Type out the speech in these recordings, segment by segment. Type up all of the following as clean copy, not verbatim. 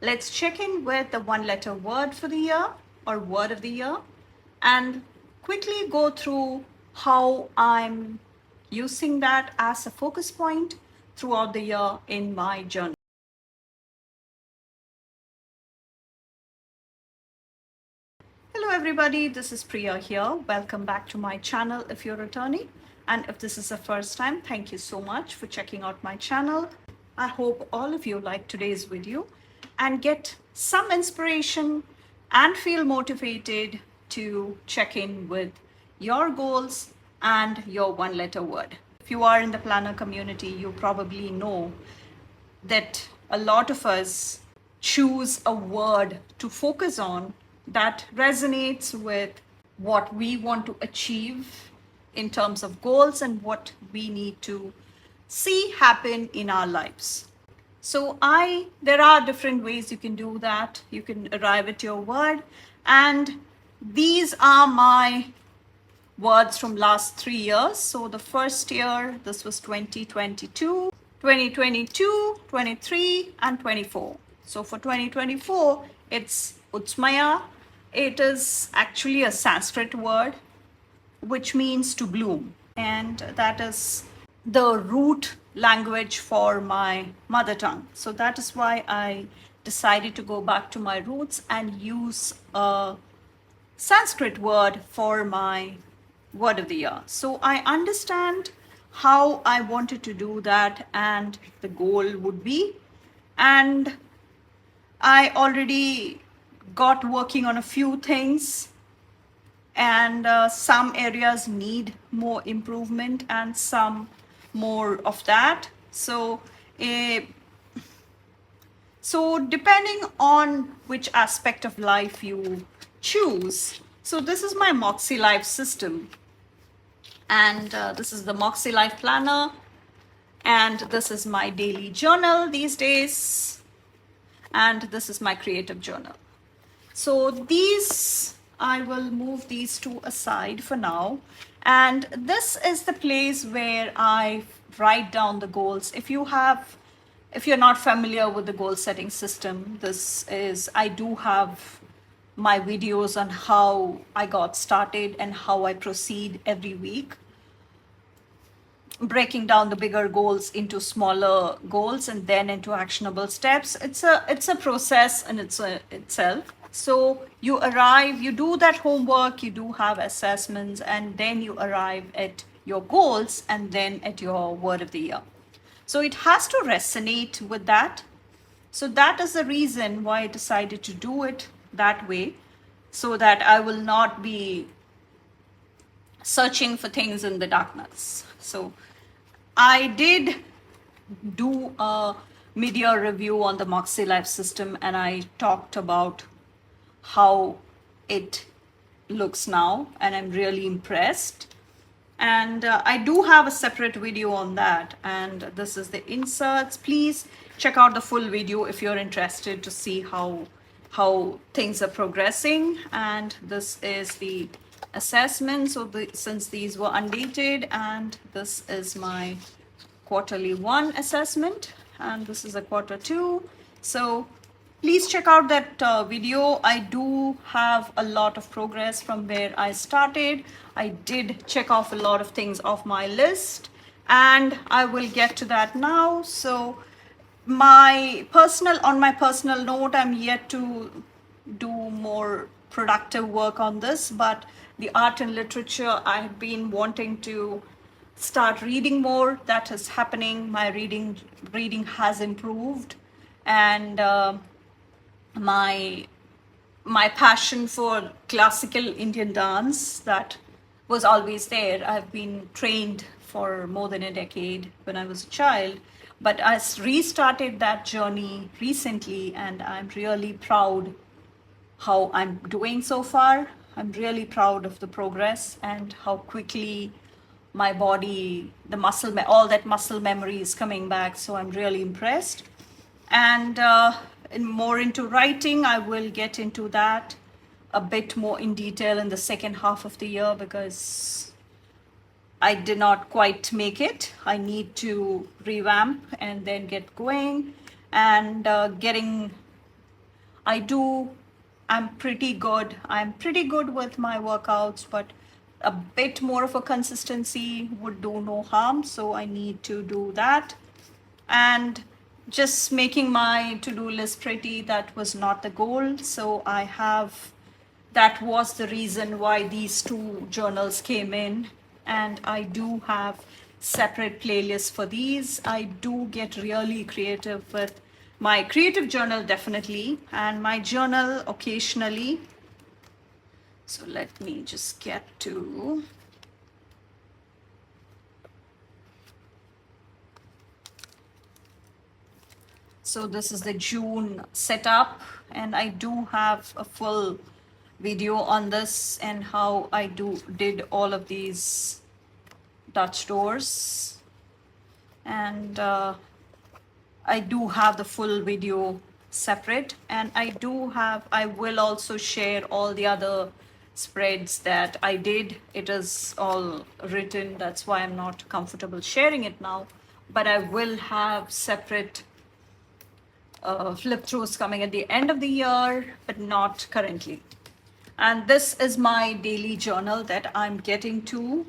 let's check in with the one letter word for the year or word of the year and quickly go through how I'm using that as a focus point throughout the year in my journey. Hello everybody, this is Priya here. Welcome back to my channel if you're returning. And if this is the first time, thank you so much for checking out my channel. I hope all of you like today's video and get some inspiration and feel motivated to check in with your goals and your one letter word. If you are in the planner community, you probably know that a lot of us choose a word to focus on that resonates with what we want to achieve in terms of goals and what we need to see happen in our lives. So there are different ways you can do that. You can arrive at your word, and these are my words from last 3 years. So the first year, this was 2022, 2022, 23, and 24. So for 2024, it's Utsmaya. It is actually a Sanskrit word which means to bloom, and that is the root language for my mother tongue. So that is why I decided to go back to my roots and use a Sanskrit word for my word of the year. So I understand how I wanted to do that and the goal would be. And I already got working on a few things, and some areas need more improvement and some more of that. So depending on which aspect of life you choose. So this is my Moxie Life system, and this is the Moxie Life planner, and this is my daily journal these days, and this is my creative journal. So these, I will move these two aside for now, and this is the place where I write down the goals. If you're not familiar with the goal setting system, I do have my videos on how I got started and how I proceed every week, breaking down the bigger goals into smaller goals and then into actionable steps. It's a process in itself. So you do that homework, you do have assessments, and then you arrive at your goals and then at your word of the year. So it has to resonate with that. So that is the reason why I decided to do it that way, so that I will not be searching for things in the darkness. So I did do a mid-year review on the Moxie Life system, and I talked about how it looks now, and I'm really impressed. And I do have a separate video on that, and this is the inserts. Please check out the full video if you're interested to see how things are progressing. And this is the assessment. So since these were undated, and this is my quarterly one assessment, and this is a quarter two. So please check out that video. I do have a lot of progress from where I started. I did check off a lot of things off my list, and I will get to that now. So on my personal note, I'm yet to do more productive work on this, but the art and literature, I have been wanting to start reading more. That is happening. My reading has improved, and my passion for classical Indian dance, that was always there. I've been trained for more than a decade when I was a child, but I restarted that journey recently, and I'm really proud how I'm doing so far. I'm really proud of the progress and how quickly my body, all that muscle memory is coming back. So I'm really impressed. And more into writing, I will get into that a bit more in detail in the second half of the year, because I did not quite make it. I need to revamp and then get going, and getting I'm pretty good. I'm pretty good with my workouts, but a bit more of a consistency would do no harm. So I need to do that. And just making my to-do list pretty, that was not the goal. So that was the reason why these two journals came in. And I do have separate playlists for these. I do get really creative with my creative journal, definitely, and my journal occasionally. So let me just get to. So this is the June setup, and I do have a full video on this and how I did all of these Dutch doors. And I do have the full video separate, and I will also share all the other spreads that I did. It is all written, that's why I'm not comfortable sharing it now, but I will have separate flip throughs coming at the end of the year, but not currently. And this is my daily journal that I'm getting to.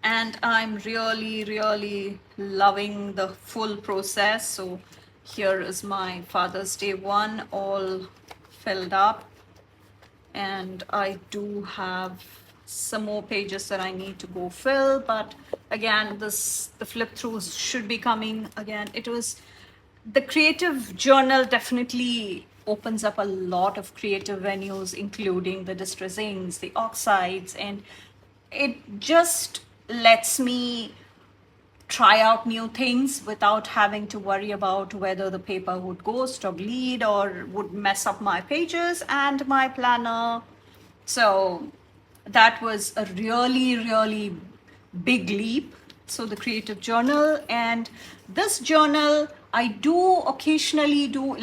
And I'm really, really loving the full process. So here is my Father's Day one all filled up. And I do have some more pages that I need to go fill. But again, the flip throughs should be coming again. The creative journal definitely opens up a lot of creative venues, including the distress inks, the oxides, and it just lets me try out new things without having to worry about whether the paper would ghost or bleed or would mess up my pages and my planner. So that was a really, really big leap. So the creative journal, and this journal, I do occasionally do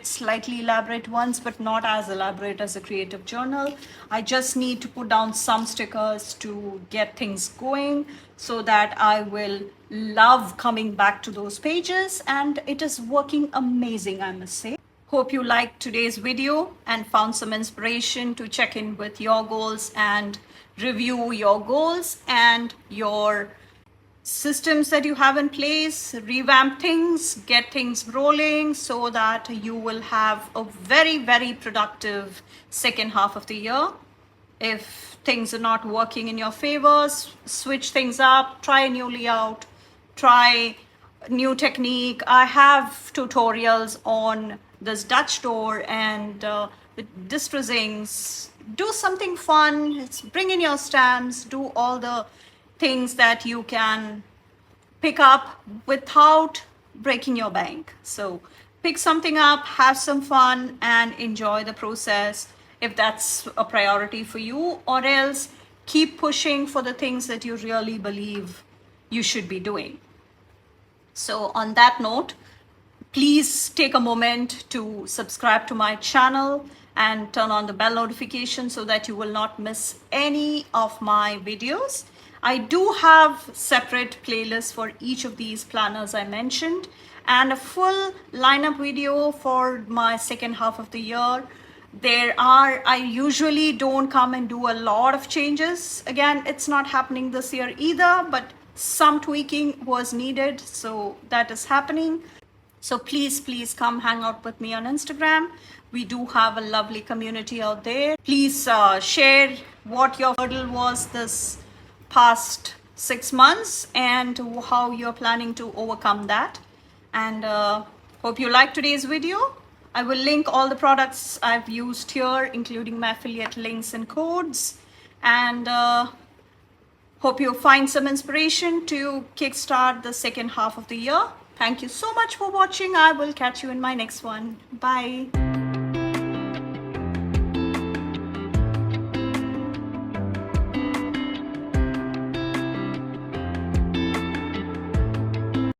slightly elaborate ones, but not as elaborate as a creative journal. I just need to put down some stickers to get things going so that I will love coming back to those pages, and it is working amazing, I must say. Hope you liked today's video and found some inspiration to check in with your goals and review your goals and your systems that you have in place, revamp things, get things rolling so that you will have a very, very productive second half of the year. If things are not working in your favor, switch things up, try a new layout, try new technique. I have tutorials on this Dutch door and the distress inks. Do something fun, bring in your stamps, do all the things that you can pick up without breaking your bank. So pick something up, have some fun, and enjoy the process if that's a priority for you, or else keep pushing for the things that you really believe you should be doing. So on that note, please take a moment to subscribe to my channel and turn on the bell notification so that you will not miss any of my videos. I do have separate playlists for each of these planners I mentioned, and a full lineup video for my second half of the year. I usually don't come and do a lot of changes. Again, it's not happening this year either, but some tweaking was needed, so that is happening. So please, please come hang out with me on Instagram. We do have a lovely community out there. Please share what your hurdle was this past 6 months and how you're planning to overcome that. And hope you liked today's video. I will link all the products I've used here, including my affiliate links and codes. And hope you find some inspiration to kickstart the second half of the year. Thank you so much for watching. I will catch you in my next one. Bye.